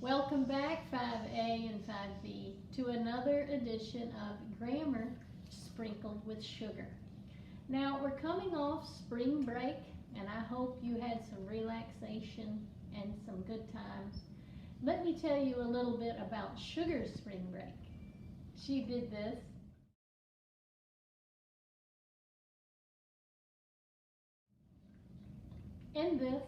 Welcome back 5A and 5B to another edition of Grammar Sprinkled with Sugar. Now we're coming off spring break and I hope you had some relaxation and some good times. Let me tell you a little bit about Sugar's spring break. She did this. And this.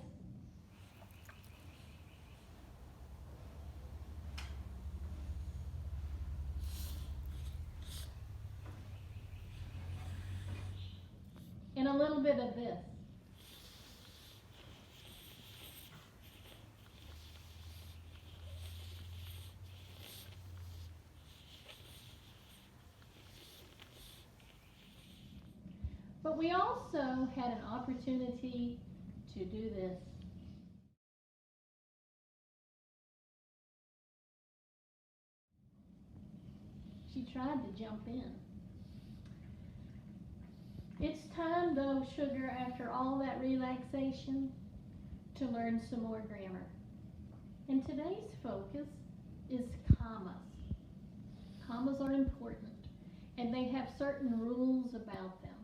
And a little bit of this. But we also had an opportunity to do this. She tried to jump in. It's time though, Sugar, after all that relaxation, to learn some more grammar. And today's focus is commas. Commas are important, and they have certain rules about them.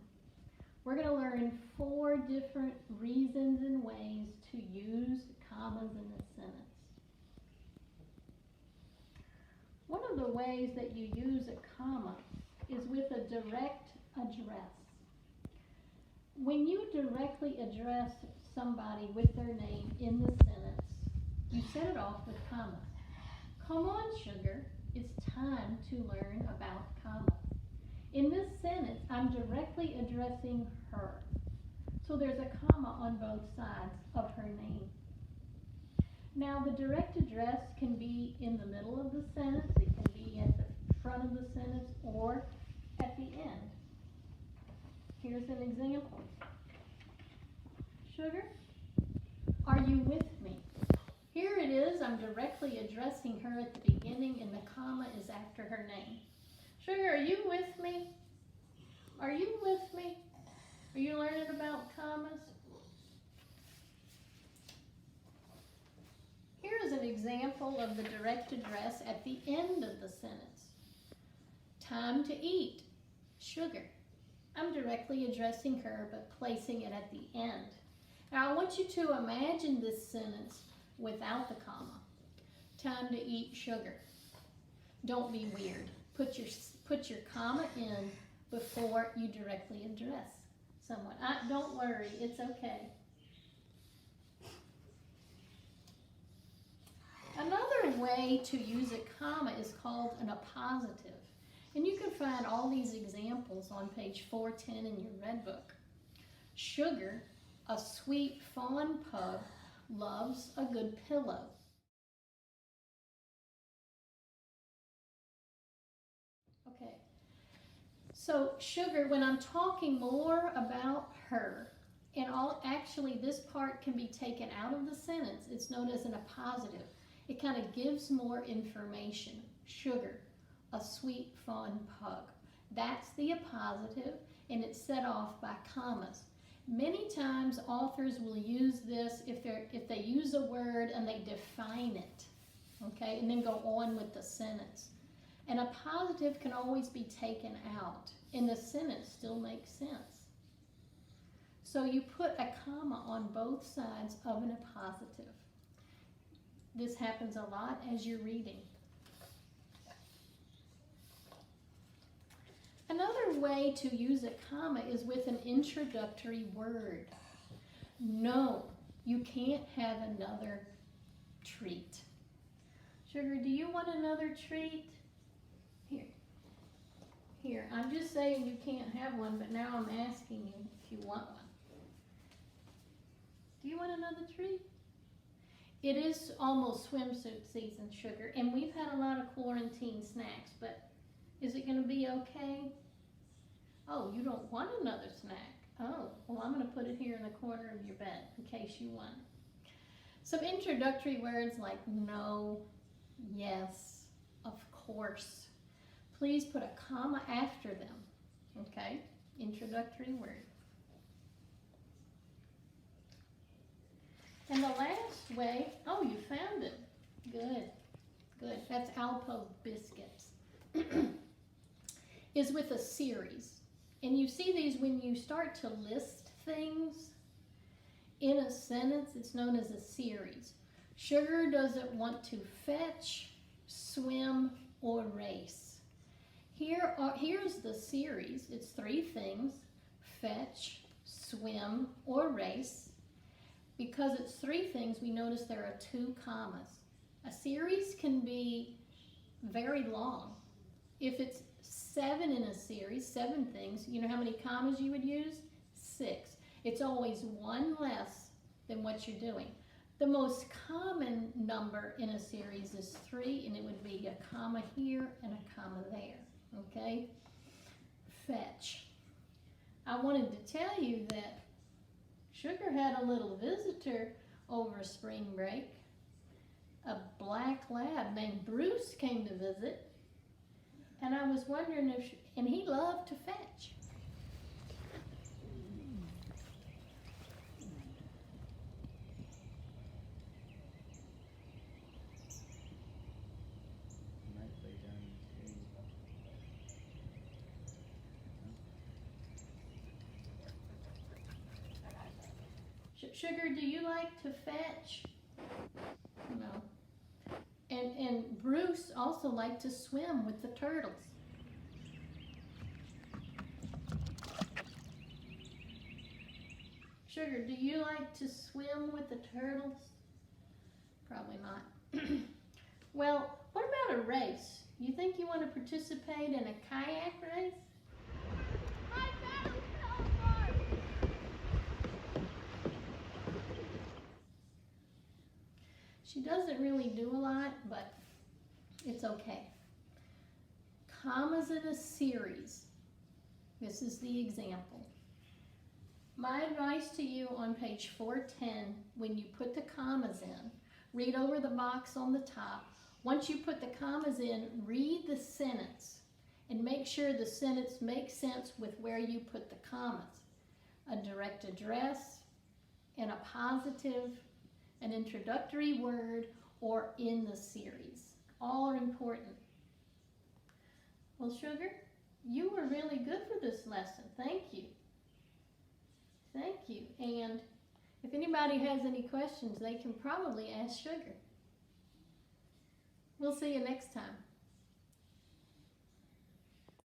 We're going to learn 4 different reasons and ways to use commas in a sentence. One of the ways that you use a comma is with a direct address. When you directly address somebody with their name in the sentence, you set it off with commas. Come on, Sugar, it's time to learn about commas. In this sentence, I'm directly addressing her. So there's a comma on both sides of her name. Now, the direct address can be in the middle of the sentence, it can be at the front of the sentence, or at the end. Here's an example. Sugar, are you with me? Here it is, I'm directly addressing her at the beginning, and the comma is after her name. Sugar, are you with me? Are you with me? Are you learning about commas? Here is an example of the direct address at the end of the sentence. Time to eat. Sugar. I'm directly addressing her, but placing it at the end. Now I want you to imagine this sentence without the comma. Time to eat sugar. Don't be weird. Put your comma in before you directly address someone. Don't worry, it's okay. Another way to use a comma is called an appositive. And you can find all these examples on page 410 in your red book. Sugar, a sweet fawn pug, loves a good pillow. Okay, so Sugar, when I'm talking more about her, and actually this part can be taken out of the sentence, it's known as an appositive. It kind of gives more information. Sugar, a sweet fawn pug. That's the appositive, and it's set off by commas. Many times authors will use this if they use a word and they define it, okay, and then go on with the sentence. An appositive can always be taken out, and the sentence still makes sense. So you put a comma on both sides of an appositive. This happens a lot as you're reading. Another way to use a comma is with an introductory word. No, you can't have another treat. Sugar, do you want another treat? Here, I'm just saying you can't have one, but now I'm asking you if you want one. Do you want another treat? It is almost swimsuit season, Sugar, and we've had a lot of quarantine snacks, but is it going to be okay? Oh, you don't want another snack. Oh, well, I'm going to put it here in the corner of your bed in case you want. Some introductory words like no, yes, of course. Please put a comma after them, okay? Introductory word. And the last way, oh, you found it. Good. that's Alpo biscuits, is with a series. And you see these when you start to list things in a sentence, it's known as a series. Sugar doesn't want to fetch, swim, or race. Here's the series. It's 3 things: fetch, swim, or race. Because it's 3 things, we notice there are 2 commas. A series can be very long. If it's 7 in a series, 7 things, you know how many commas you would use? 6. It's always 1 less than what you're doing. The most common number in a series is 3, and it would be a comma here and a comma there, okay? Fetch. I wanted to tell you that Sugar had a little visitor over spring break. A black lab named Bruce came to visit, and I was wondering and he loved to fetch. Sugar, do you like to fetch? No. And Bruce also liked to swim with the turtles. Sugar, do you like to swim with the turtles? Probably not. Well, what about a race? You think you want to participate in a kayak race? She doesn't really do a lot, but it's okay. Commas in a series. This is the example. My advice to you on page 410, when you put the commas in, read over the box on the top. Once you put the commas in, read the sentence and make sure the sentence makes sense with where you put the commas. A direct address, and a positive, an introductory word, or in the series. All are important. Well, Sugar, you were really good for this lesson. Thank you. Thank you. And if anybody has any questions, they can probably ask Sugar. We'll see you next time.